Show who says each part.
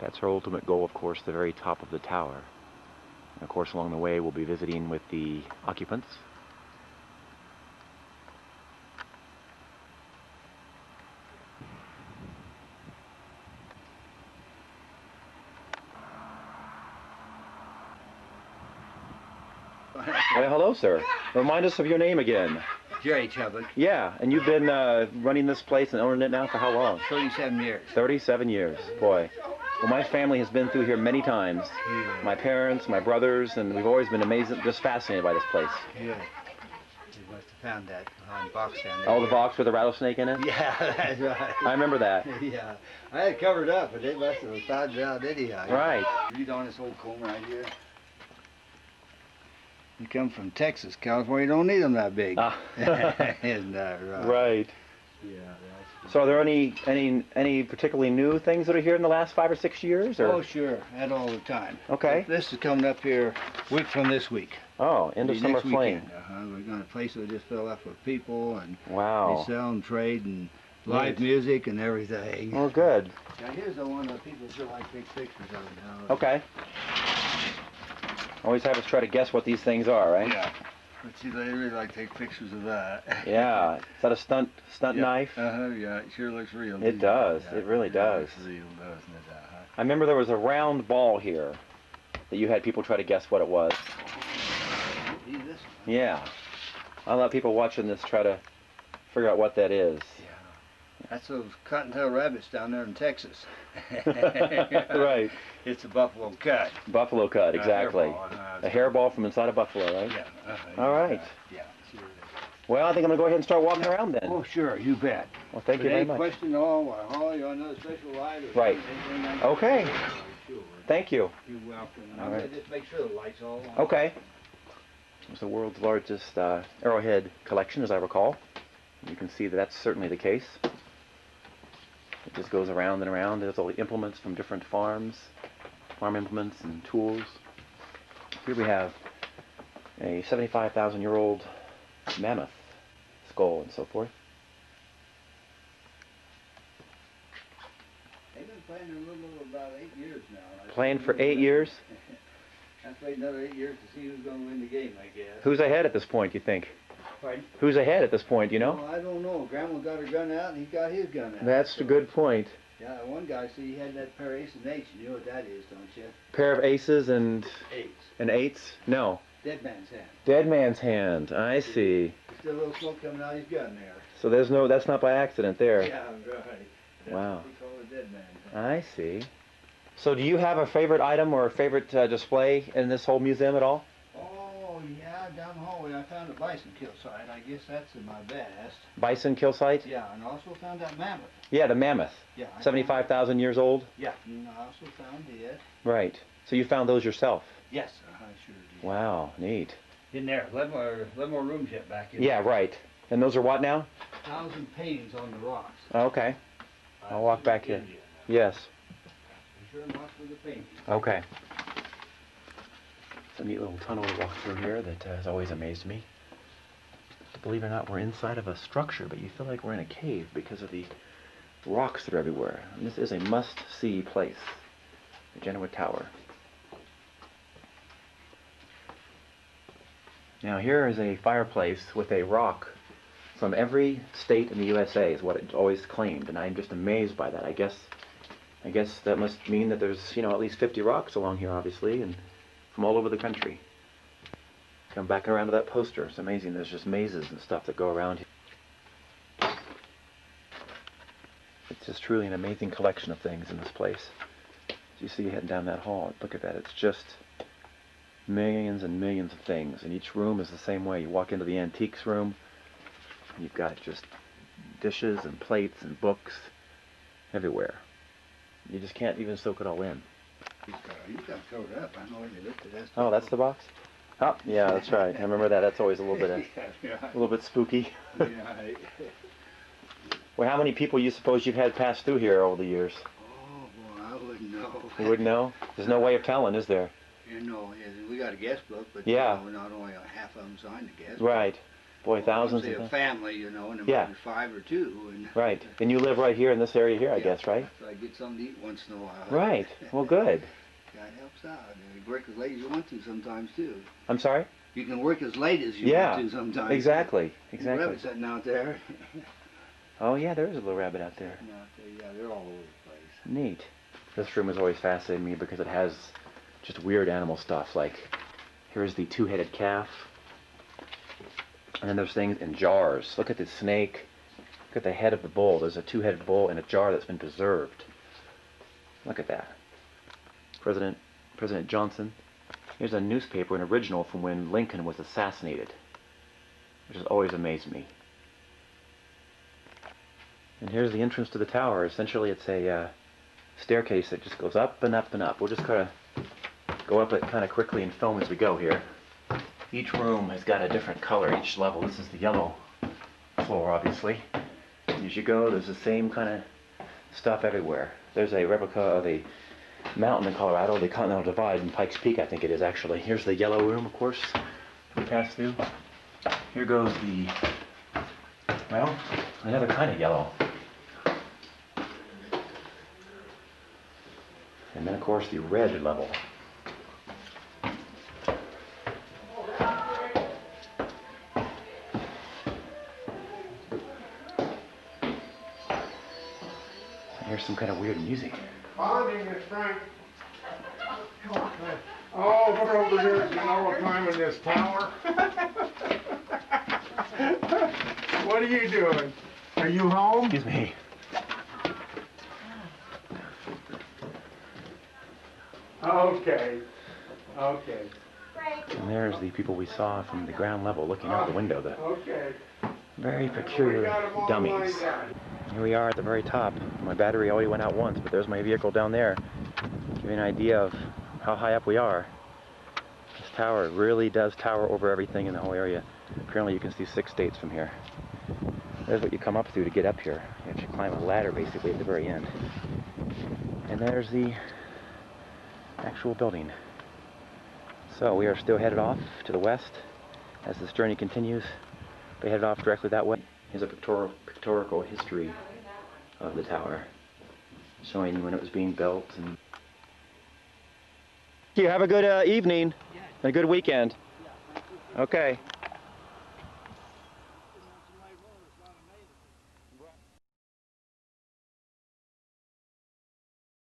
Speaker 1: That's our ultimate goal, of course, the very top of the tower. And of course, along the way, we'll be visiting with the occupants. Well, hello, sir. Remind us of your name again.
Speaker 2: Jerry Chuibbuck.
Speaker 1: Yeah, and you've been running this place and owning it now for how long?
Speaker 2: 37 years.
Speaker 1: 37 years, boy. Well, my family has been through here many times.
Speaker 2: Yeah.
Speaker 1: My parents, my brothers, and we've always been amazed, just fascinated by this place.
Speaker 2: Yeah. You must have found that box down there.
Speaker 1: Oh, the box with the rattlesnake in it?
Speaker 2: Yeah, that's right.
Speaker 1: I remember that.
Speaker 2: Yeah. I had it covered up, but they must have found it out anyhow.
Speaker 1: Right.
Speaker 2: Read on this old comb right here. You come from Texas, California, you don't need them that big.
Speaker 1: Ah.
Speaker 2: Isn't that right?
Speaker 1: Right.
Speaker 2: Yeah.
Speaker 1: So are there any particularly new things that are here in the last 5 or 6 years? Or?
Speaker 2: Oh, sure. That all the time.
Speaker 1: Okay.
Speaker 2: This is coming up here week from this week.
Speaker 1: Oh, end of summer
Speaker 2: Next
Speaker 1: fling.
Speaker 2: weekend. We're going to place that just fill up with people and
Speaker 1: Wow.
Speaker 2: they sell and trade and live
Speaker 1: Neat.
Speaker 2: music and everything.
Speaker 1: Oh, good.
Speaker 2: Now here's the one that people still like big pictures of now.
Speaker 1: Okay. Always have us try to guess what these things are, right?
Speaker 2: Yeah. But see, they really like to take pictures of that.
Speaker 1: Yeah. Is that a stunt
Speaker 2: Yeah.
Speaker 1: knife?
Speaker 2: Yeah. It sure looks real.
Speaker 1: It does.
Speaker 2: Yeah.
Speaker 1: It really does.
Speaker 2: Looks real, doesn't it?
Speaker 1: I remember there was a round ball here that you had people try to guess what it was.
Speaker 2: See this one?
Speaker 1: Yeah. I let people watching this try to figure out what that is.
Speaker 2: Yeah. That's those cottontail rabbits down there in Texas.
Speaker 1: Right.
Speaker 2: It's a buffalo cut.
Speaker 1: Buffalo cut, exactly. A hairball from inside a buffalo, right?
Speaker 2: Yeah.
Speaker 1: All right.
Speaker 2: Yeah. Sure.
Speaker 1: Well, I think I'm going to go ahead and start walking around then.
Speaker 2: Oh, sure. You bet.
Speaker 1: Well, thank you very much.
Speaker 2: Any question at all, Holly, on another special ride or
Speaker 1: Right.
Speaker 2: anything like
Speaker 1: Okay.
Speaker 2: that? Sure.
Speaker 1: Thank you.
Speaker 2: You're welcome.
Speaker 1: All
Speaker 2: I'm
Speaker 1: right.
Speaker 2: going to just make sure the lights all on.
Speaker 1: Okay. It's the world's largest arrowhead collection, as I recall. You can see that that's certainly the case. It just goes around and around. There's all the implements from different farms, farm implements and tools. Here we have a 75,000-year-old mammoth skull and so forth.
Speaker 2: They've been playing a little over about 8 years now.
Speaker 1: Playing for 8 years?
Speaker 2: I've played another 8 years to see who's going to win the game, I guess.
Speaker 1: Who's ahead at this point, you think?
Speaker 2: Pardon?
Speaker 1: Who's ahead at this point, you know?
Speaker 2: Well, I don't know. Grandma got her gun out and he got his gun out.
Speaker 1: That's a good point.
Speaker 2: Yeah, one guy, see, he had that pair of aces and eights. You know what that is, don't you?
Speaker 1: Pair of aces and
Speaker 2: Eights.
Speaker 1: eights? No.
Speaker 2: Dead man's hand.
Speaker 1: Dead man's hand. I see.
Speaker 2: Still a little smoke coming out of his gun there.
Speaker 1: So there's no, that's not by accident there.
Speaker 2: Yeah, right.
Speaker 1: Wow.
Speaker 2: We call it dead man's hand.
Speaker 1: I see. So do you have a favorite item or a favorite display in this whole museum at all?
Speaker 2: Oh, yeah, down the hallway I found a bison kill site. I guess that's my best.
Speaker 1: Bison kill site?
Speaker 2: Yeah, and I also found that mammoth.
Speaker 1: Yeah, the mammoth.
Speaker 2: Yeah.
Speaker 1: 75,000 years old?
Speaker 2: Yeah, and I also found it.
Speaker 1: Right. So you found those yourself?
Speaker 2: Yes, I sure did.
Speaker 1: Wow, neat.
Speaker 2: In there, 11 more rooms yet back in
Speaker 1: Yeah,
Speaker 2: there.
Speaker 1: right. And those are what now?
Speaker 2: 1,000 paintings on the rocks.
Speaker 1: Okay. I'll walk back here. Yes.
Speaker 2: Be sure and watch for the paintings.
Speaker 1: Okay. It's a neat little tunnel to walk through here that has always amazed me. Believe it or not, we're inside of a structure, but you feel like we're in a cave because of the rocks that are everywhere. And this is a must-see place, the Genoa Tower. Now here is a fireplace with a rock from every state in the USA is what it always claimed, and I'm just amazed by that. I guess that must mean that there's, you know, at least 50 rocks along here, obviously, and from all over the country. Come back around to that poster. It's amazing. There's just mazes and stuff that go around here. It's just truly an amazing collection of things in this place. As you see heading down that hall, look at that. It's just millions and millions of things, and each room is the same way. You walk into the antiques room, and you've got just dishes and plates and books everywhere. You just can't even soak it all in.
Speaker 2: He's got it covered up. I know when you looked at that.
Speaker 1: Oh, that's the box? Oh, yeah, that's right. I remember that. That's always a little bit, a little bit spooky.
Speaker 2: Yeah.
Speaker 1: Well, how many people you suppose you've had pass through here over the years?
Speaker 2: Oh, boy, I wouldn't know.
Speaker 1: You wouldn't know? There's no way of telling, is there?
Speaker 2: You know, we got a guest book, but
Speaker 1: Yeah.
Speaker 2: we're not only half of them signed the guest.
Speaker 1: Right. Boy, thousands
Speaker 2: Say
Speaker 1: of
Speaker 2: a
Speaker 1: them.
Speaker 2: family, you know, and there
Speaker 1: Yeah.
Speaker 2: might be 5 or 2. And
Speaker 1: Right. And you live right here in this area here, I
Speaker 2: yeah,
Speaker 1: guess, right?
Speaker 2: So I get something to eat once in a while.
Speaker 1: Right. Well, good.
Speaker 2: That helps out. You can work as late as you want to sometimes too.
Speaker 1: I'm sorry?
Speaker 2: You can work as late as you
Speaker 1: Yeah,
Speaker 2: want to sometimes.
Speaker 1: exactly.
Speaker 2: The
Speaker 1: Exactly.
Speaker 2: rabbit sitting out there.
Speaker 1: Oh, yeah, there is a little rabbit out there.
Speaker 2: Yeah, they're all over the place.
Speaker 1: Neat. This room has always fascinated me because it has just weird animal stuff. Like, here's the two-headed calf. And then there's things in jars. Look at the snake. Look at the head of the bull. There's a two-headed bull in a jar that's been preserved. Look at that. President Johnson. Here's a newspaper, an original from when Lincoln was assassinated, which has always amazed me. And here's the entrance to the tower. Essentially, it's a staircase that just goes up and up and up. We'll just kind of go up it kind of quickly and film as we go here. Each room has got a different color, each level. This is the yellow floor, obviously. And as you go, there's the same kind of stuff everywhere. There's a replica of a mountain in Colorado, the Continental Divide in Pikes Peak, I think it is actually. Here's the yellow room, of course, we pass through. Here goes the, well, another kind of yellow. And then, of course, the red level. Here's some kind of weird music.
Speaker 3: Bonding is Frank. Oh, we're over here, Genoa, climbing this tower. What are you doing? Are you home?
Speaker 1: Excuse me.
Speaker 3: Okay. Okay.
Speaker 1: And there's the people we saw from the ground level looking out the window. The
Speaker 3: Okay.
Speaker 1: very peculiar dummies. Here we are at the very top. My battery already went out once, but there's my vehicle down there. Give you an idea of how high up we are. This tower really does tower over everything in the whole area. Apparently you can see 6 states from here. There's what you come up through to get up here. You have to climb a ladder basically at the very end. And there's the actual building. So we are still headed off to the west as this journey continues. We headed off directly that way. Here's a pictorial history of the tower, showing when it was being built. And you have a good evening and a good weekend. Okay.